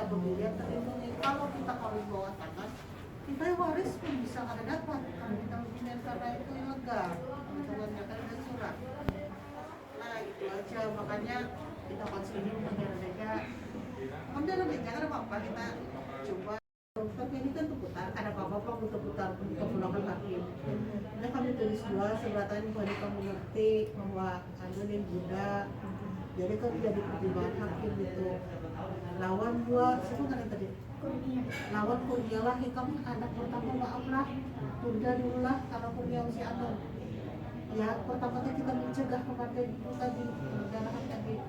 berdiri yang terlindungi. Kalau kita kawin bawah tangan, kita yang waris pun bisa ada dapat kalau kita mempunyai karena itu ilegal, teman-temannya kan ada surat. Nah itu aja, makanya kita konseling bendera-bendera kan ada apa kita coba. Tapi ini kan putar, ada apa-apa untuk putar untuk menggunakan hakim. Nah kami tulis dua seberatan bahwa kamu ngerti bahwa anu nih Buddha. Jadi kan jadi pertimbangan hakim itu. Lawan dua, siapa kan yang tadi? Lawan kurnia lah, kamu anak pertama maaf lah, tunda dulu lah karena kurnia usia anak. Ya pertama kita mencegah kematian itu tadi, perjalanan tadi.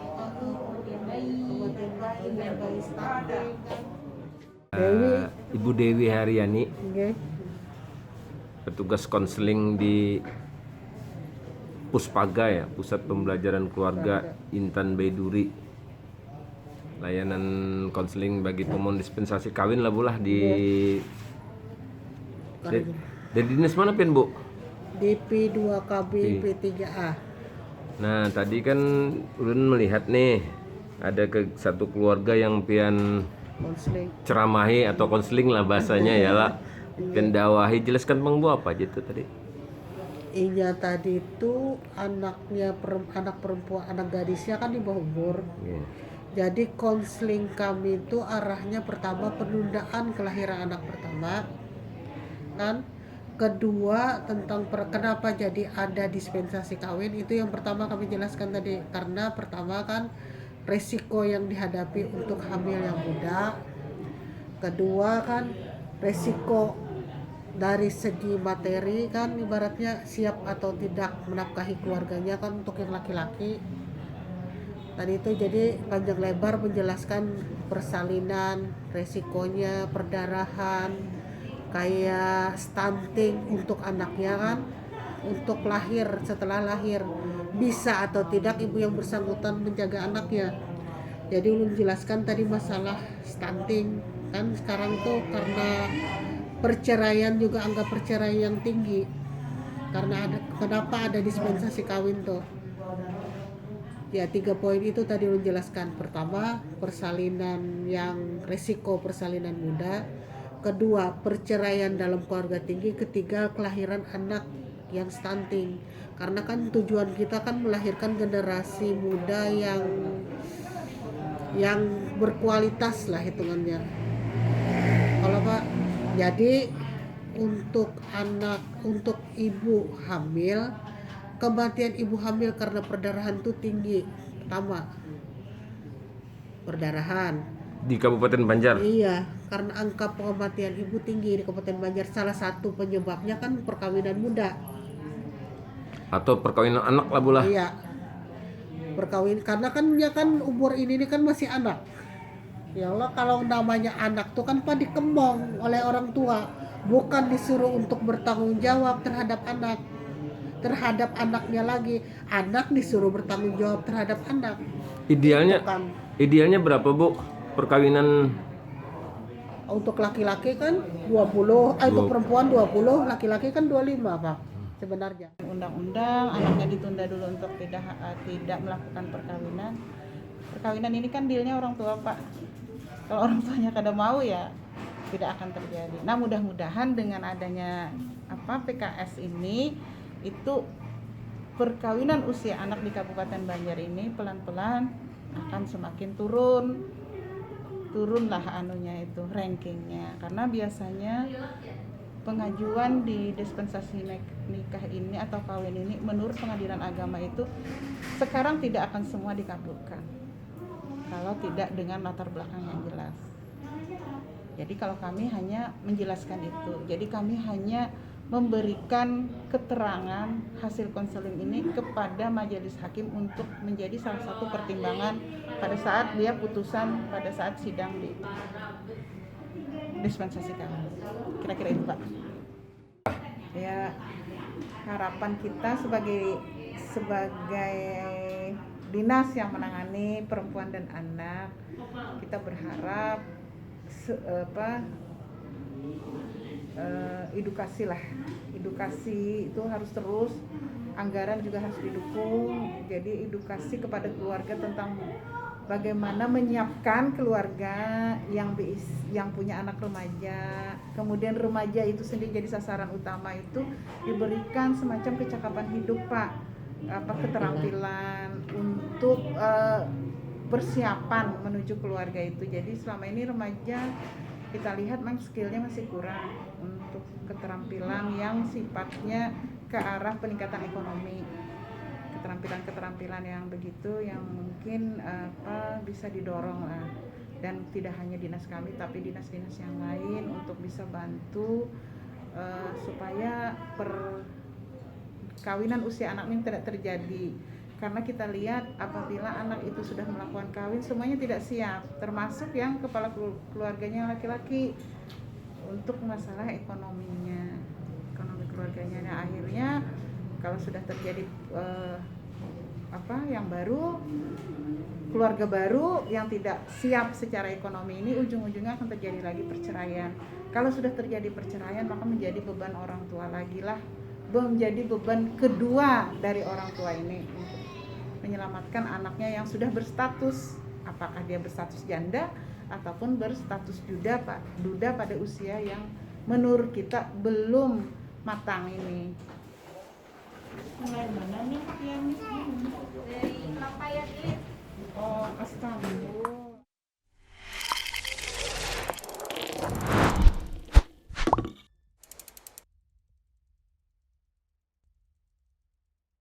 Kematian bayi stunting kan. Ibu Dewi Haryani, Okay. petugas konseling di Puspaga ya, Pusat Pembelajaran Keluarga Intan Baiduri. Layanan konseling bagi pemohon dispensasi kawin lah bulah di dari dinas mana pian Bu? DP 2KB P3A. Nah tadi kan ulun melihat nih ada satu keluarga yang pian Konseling. ceramahi atau konseling lah bahasanya ya lah. Pian dakwahi, jelaskan Bang Bu apa aja tuh tadi? Iya tadi itu anak perempuan, anak gadisnya kan di bawah umur. Jadi konseling kami itu arahnya pertama penundaan kelahiran anak pertama, kan? Kedua tentang kenapa jadi ada dispensasi kawin, itu yang pertama kami jelaskan tadi. Karena pertama kan resiko yang dihadapi untuk hamil yang muda. Kedua kan resiko dari segi materi kan, ibaratnya siap atau tidak menafkahi keluarganya kan untuk yang laki-laki. Tadi itu jadi panjang lebar menjelaskan persalinan, resikonya, perdarahan, kayak stunting untuk anaknya kan, untuk lahir, setelah lahir bisa atau tidak ibu yang bersangkutan menjaga anaknya. Jadi menjelaskan tadi masalah stunting kan sekarang tuh karena perceraian juga angka perceraian yang tinggi karena kenapa ada dispensasi kawin tuh. Ya 3 poin itu tadi menjelaskan. Pertama, persalinan yang resiko persalinan muda. Kedua, perceraian dalam keluarga tinggi. Ketiga, kelahiran anak yang stunting. Karena kan tujuan kita kan melahirkan generasi muda yang berkualitas lah hitungannya. Kalau Pak, jadi untuk ibu hamil, kematian ibu hamil karena perdarahan itu tinggi. Pertama, perdarahan Di Kabupaten Banjar. iya, karena angka kematian ibu tinggi di Kabupaten Banjar. Salah satu penyebabnya kan perkawinan muda Atau perkawinan anak lah bulah. iya, karena kan ya kan umur ini kan masih anak. Ya Allah, kalau namanya anak tuh kan Pak dikembang oleh orang tua, bukan disuruh untuk bertanggung jawab terhadap anaknya lagi. Anak disuruh bertanggung jawab terhadap anak. Idealnya berapa Bu perkawinan? Untuk laki-laki kan 20, untuk perempuan 20, laki-laki kan 25 Pak sebenarnya. Undang-undang anaknya ditunda dulu untuk tidak melakukan perkawinan. Perkawinan ini kan dealnya orang tua Pak. Kalau orang tuanya kada mau ya tidak akan terjadi. Nah mudah-mudahan dengan adanya PKS ini itu perkawinan usia anak di Kabupaten Banjar ini pelan-pelan akan semakin turunlah itu rankingnya, karena biasanya pengajuan di dispensasi nikah ini atau kawin ini menurut pengadilan agama itu sekarang tidak akan semua dikabulkan kalau tidak dengan latar belakang yang jelas. Jadi kalau kami hanya menjelaskan itu, jadi kami hanya memberikan keterangan hasil konseling ini kepada majelis hakim untuk menjadi salah satu pertimbangan pada saat dia putusan pada saat sidang di dispensasi kami. Kira-kira itu Pak. Ya harapan kita sebagai dinas yang menangani perempuan dan anak, kita berharap edukasi itu harus terus, anggaran juga harus didukung. Jadi edukasi kepada keluarga tentang bagaimana menyiapkan keluarga yang punya anak remaja, kemudian remaja itu sendiri jadi sasaran utama itu diberikan semacam kecakapan hidup Pak, keterampilan untuk persiapan menuju keluarga itu. Jadi selama ini remaja kita lihat memang skillnya masih kurang untuk keterampilan yang sifatnya ke arah peningkatan ekonomi, keterampilan yang begitu yang mungkin bisa didorong lah, dan tidak hanya dinas kami tapi dinas-dinas yang lain untuk bisa bantu supaya perkawinan usia anak ini tidak terjadi. Karena kita lihat apabila anak itu sudah melakukan kawin semuanya tidak siap, termasuk yang kepala keluarganya laki-laki untuk masalah ekonomi keluarganya. Nah, akhirnya kalau sudah terjadi yang baru, keluarga baru yang tidak siap secara ekonomi ini, ujung-ujungnya akan terjadi lagi perceraian. Kalau sudah terjadi perceraian maka menjadi beban orang tua lagi lah, menjadi beban kedua dari orang tua ini untuk menyelamatkan anaknya yang sudah berstatus, apakah dia berstatus janda ataupun berstatus duda pada usia yang menurut kita belum matang ini. Mulai mana nih yang dari Kelapa ya, Oh, astaga.